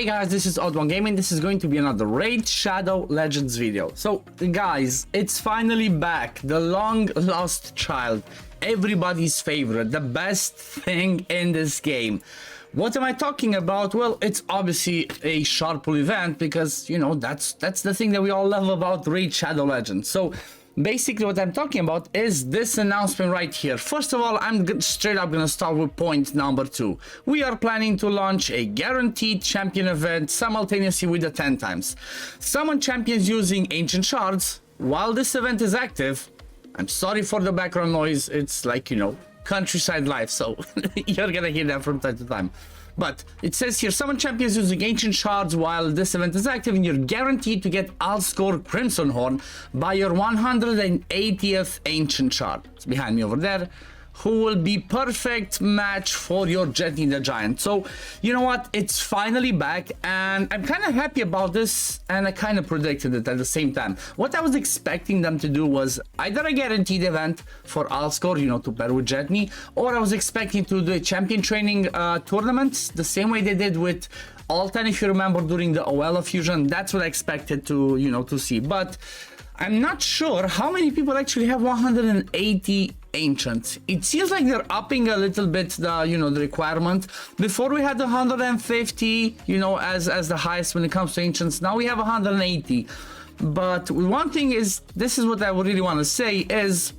Hey guys, this is Odd One Gaming. This is going to be another Raid Shadow Legends video. So guys, it's finally back. The long lost child, everybody's favorite, the best thing in this game. What am I talking about? Well, it's obviously a Sharpool event because, you know, that's the thing that we all love about Raid Shadow Legends. So basically what I'm talking about is this announcement right here. First of all, I'm straight up gonna start with point number 2. We are planning to launch a guaranteed champion event simultaneously with the 10 times. Summon champions using ancient shards while this event is active. I'm sorry for the background noise, it's like, you know, countryside life, so you're gonna hear that from time to time. But it says here, summon champions using ancient shards while this event is active, and you're guaranteed to get Alscore Crimson Horn by your 180th ancient shard. It's behind me over there. Who will be perfect match for your Jetney the Giant. So, you know what? It's finally back, and I'm kind of happy about this, and I kind of predicted it at the same time. What I was expecting them to do was either a guaranteed event for Alscore, you know, to pair with Jetney, or I was expecting to do a champion training tournaments, the same way they did with Altan, if you remember, during the Oella fusion. That's what I expected to, you know, to see. But I'm not sure how many people actually have 180 ancients. It seems like they're upping a little bit the, you know, the requirement. Before we had 150, you know, as the highest when it comes to ancients. Now we have 180. But one thing is, this is what I would really want to say is,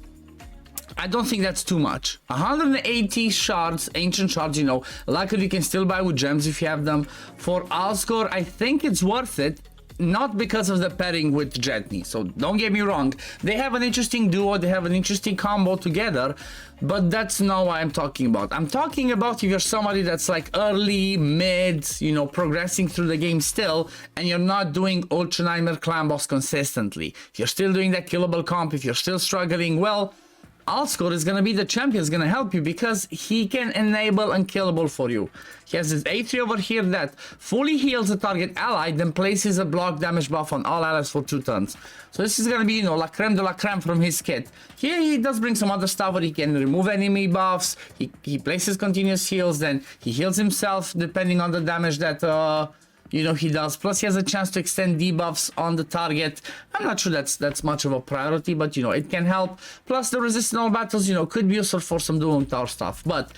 I don't think that's too much. 180 shards, ancient shards, you know, luckily you can still buy with gems if you have them. For Alscore, I think it's worth it. Not because of the pairing with Jetney, so don't get me wrong, they have an interesting duo, they have an interesting combo together, but that's not what I'm talking about. I'm talking about if you're somebody that's like early, mid, you know, progressing through the game still, and you're not doing Ultra Nightmare Clan Boss consistently. If you're still doing that killable comp, if you're still struggling, well, Alscore is going to be the champion, is going to help you because he can enable unkillable for you. He has his A3 over here that fully heals the target ally, then places a block damage buff on all allies for 2 turns. So this is going to be, you know, la creme de la creme from his kit. Here he does bring some other stuff where he can remove enemy buffs, he places continuous heals, then he heals himself depending on the damage that you know, he does. Plus he has a chance to extend debuffs on the target. I'm not sure that's much of a priority, but you know, it can help. Plus the resist in all battles, you know, could be useful for some Doom Tower stuff. But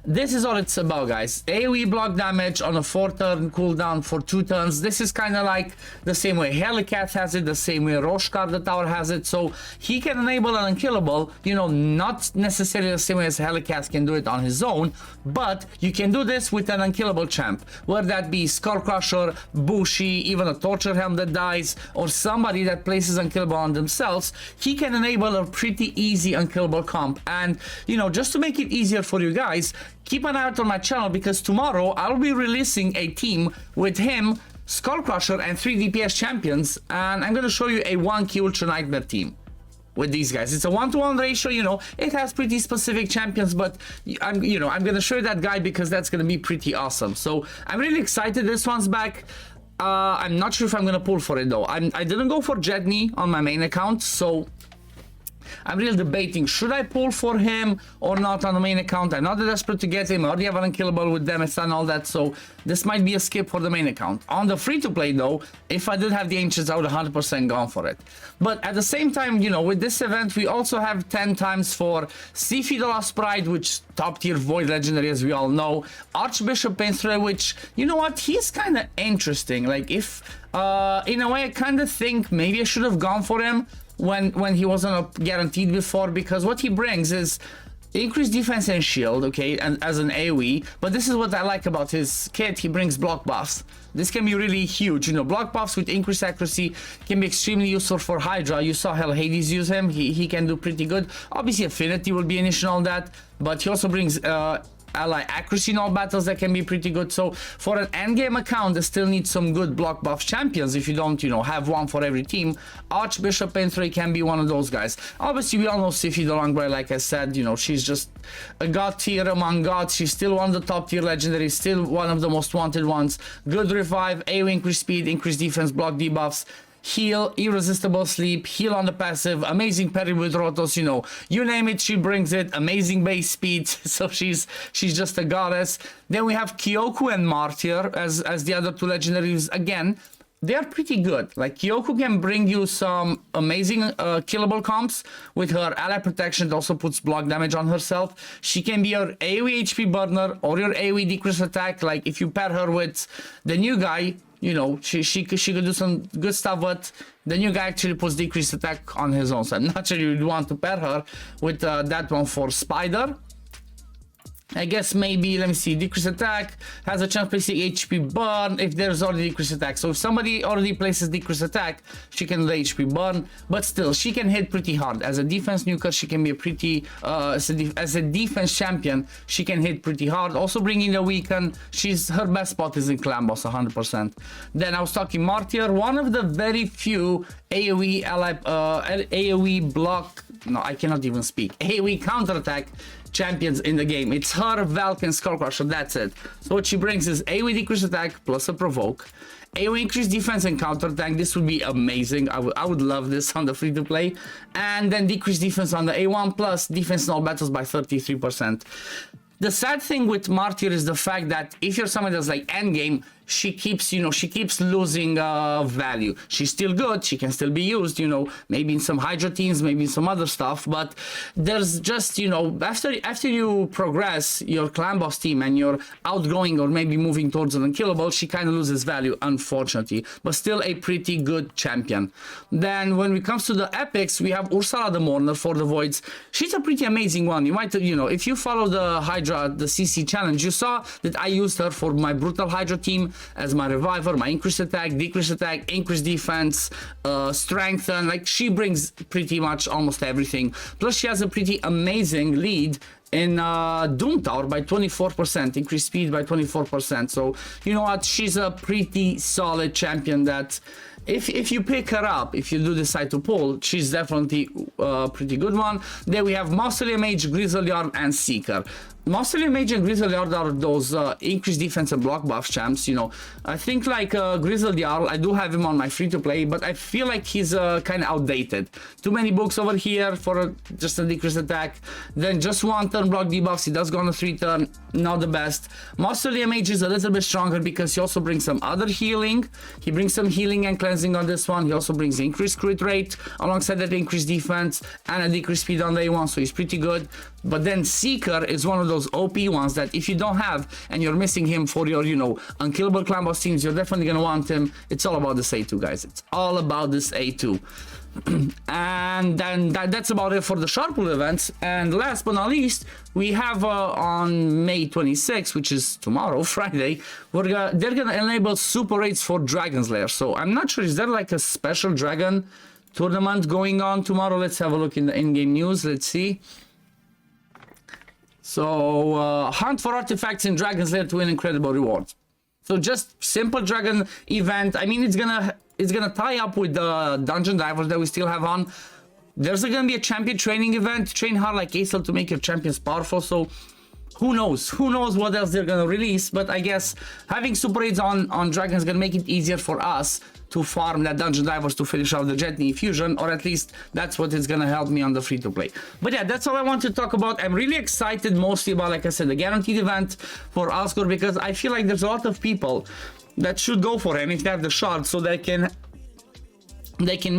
this is all it's about, guys. AoE block damage on a 4-turn cooldown for 2 turns. This is kind of like the same way Helicat has it, the same way Roshkar the Tower has it. So he can enable an unkillable, you know, not necessarily the same way as Helicat can do it on his own, but you can do this with an unkillable champ, whether that be Skullcrusher, Bushi, even a Torture Helm that dies, or somebody that places unkillable on themselves. He can enable a pretty easy unkillable comp. And, you know, just to make it easier for you guys, keep an eye out on my channel because tomorrow I'll be releasing a team with him, Skullcrusher, and 3 DPS champions, and I'm going to show you a 1-key Ultra Nightmare team with these guys. It's a 1-to-1 ratio, you know, it has pretty specific champions, but I'm going to show you that guy because that's going to be pretty awesome. So I'm really excited this one's back. I'm not sure if I'm going to pull for it though. I didn't go for Jetney on my main account, so I'm really debating, should I pull for him or not on the main account? I'm not desperate to get him. I already have an unkillable with Demet and all that, so this might be a skip for the main account. On the free-to-play though, if I did have the Ancients, I would 100% gone for it. But at the same time, you know, with this event, we also have 10 times for Sifi the Lost Pride, which top-tier Void Legendary, as we all know. Archbishop Painthray, which, you know what, he's kind of interesting. Like, if, in a way, I kind of think maybe I should have gone for him when he wasn't guaranteed before, because what he brings is increased defense and shield, okay, and as an AoE. But this is what I like about his kit, he brings block buffs. This can be really huge, you know, block buffs with increased accuracy can be extremely useful for Hydra. You saw Hell Hades use him, he can do pretty good. Obviously affinity will be an issue and all that, but he also brings ally accuracy in all battles that can be pretty good. So for an endgame account that still needs some good block buff champions, if you don't, you know, have one for every team, Archbishop Painthray can be one of those guys. Obviously we all know Sifi the Longboy, like I said, you know, she's just a god tier among gods. She's still one of the top tier legendaries, still one of the most wanted ones. Good revive, AoE increased speed, increased defense, block debuffs. heal, irresistible sleep, heal on the passive, amazing parry with rotos, you know, you name it, she brings it, amazing base speed, so she's just a goddess. Then we have Kyoku and Martyr as the other two legendaries. Again, they are pretty good. Like, Kyoku can bring you some amazing killable comps with her ally protection. It also puts block damage on herself. She can be your AoE HP burner or your AoE decrease attack. Like, if you pair her with the new guy, you know, she could do some good stuff, but the new guy actually puts decreased attack on his own. So naturally you'd want to pair her with that one for Spider. I guess maybe, let me see, decrease attack, has a chance placing HP burn if there's already decrease attack. So if somebody already places decrease attack, she can do the HP burn, but still, she can hit pretty hard. As a defense nuker, she can be a pretty, as a defense champion, she can hit pretty hard. Also bringing the weaken, her best spot is in clan boss, 100%. Then I was talking Martyr, one of the very few AoE ally, AoE block, no, I cannot even speak, AoE counterattack champions in the game. It's her, Valk, and Skullcrusher, that's it. So what she brings is AoE decrease attack plus a provoke, AoE increase defense and counter attack. This would be amazing. I would love this on the free to play. And then decrease defense on the A1 plus defense in all battles by 33%. The sad thing with Martyr is the fact that if you're someone that's like endgame, she keeps losing value. She's still good, she can still be used, you know, maybe in some Hydra teams, maybe in some other stuff, but there's just, you know, after you progress your clan boss team and you're outgrowing or maybe moving towards an unkillable, she kind of loses value, unfortunately, but still a pretty good champion. Then when it comes to the epics, we have Ursula the Mourner for the Voids. She's a pretty amazing one. You might, you know, if you follow the Hydra, the CC challenge, you saw that I used her for my brutal Hydra team as my reviver, my increased attack, decreased attack, increased defense, strengthen. Like, she brings pretty much almost everything. Plus she has a pretty amazing lead in Doom Tower by 24%, increased speed by 24%. So you know what, she's a pretty solid champion that if you pick her up, if you do decide to pull, she's definitely a pretty good one. Then we have Mausoleum Mage, Grizzle Yard, and Seeker. Mausoleum Mage and Grizzle Yard are those increased defense and block buff champs, you know. I think like Grizzle Yard, I do have him on my free to play, but I feel like he's kind of outdated. Too many books over here for just a decreased attack. Then just one turn block debuffs, he does go on a 3 turn, not the best. Mausoleum Mage is a little bit stronger because he also brings some other healing. He brings some healing and cleansing on this one. He also brings increased crit rate, alongside that increased defense and a decreased speed on day one, so he's pretty good. But then Seeker is one of those OP ones that if you don't have and you're missing him for your, you know, unkillable clan boss teams, you're definitely gonna want him. It's all about this A2, guys. It's all about this A2. And then that's about it for the Sharpwood events. And last but not least, we have on May 26th, which is tomorrow, Friday, they're gonna enable super raids for Dragon's Lair. So I'm not sure, is there like a special dragon tournament going on tomorrow? Let's have a look in the in-game news. Let's see. So hunt for artifacts in Dragon's Lair to win incredible rewards. So just simple dragon event. I mean, it's gonna tie up with the dungeon divers that we still have on. There's gonna be a champion training event. Train hard like Acel to make your champions powerful. So who knows what else they're gonna release. But I guess having super raids on Dragon is gonna make it easier for us to farm that dungeon divers to finish off the Jetney fusion, or at least that's what is gonna help me on the free to play. But yeah, that's all I want to talk about. I'm really excited mostly about, like I said, the guaranteed event for Asgore, because I feel like there's a lot of people that should go for him if they have the shard, so they can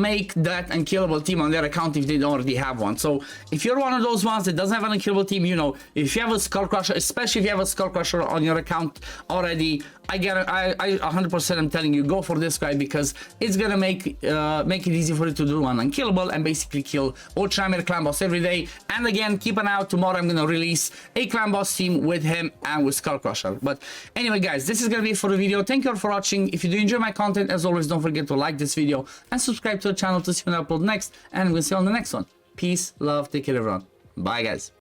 make that unkillable team on their account if they don't already have one. So if you're one of those ones that doesn't have an unkillable team, you know, if you have a Skullcrusher, especially if you have a Skullcrusher on your account already, I 100% am telling you, go for this guy, because it's gonna make it easy for you to do one unkillable and basically kill Ultramir clan boss every day. And again, keep an eye out, tomorrow I'm gonna release a clan boss team with him and with Skullcrusher. But anyway, guys, this is gonna be it for the video. Thank you all for watching. If you do enjoy my content, as always, don't forget to like this video and subscribe to the channel to see when I upload next, and we'll see you on the next one. Peace, love, take care everyone. Bye, guys.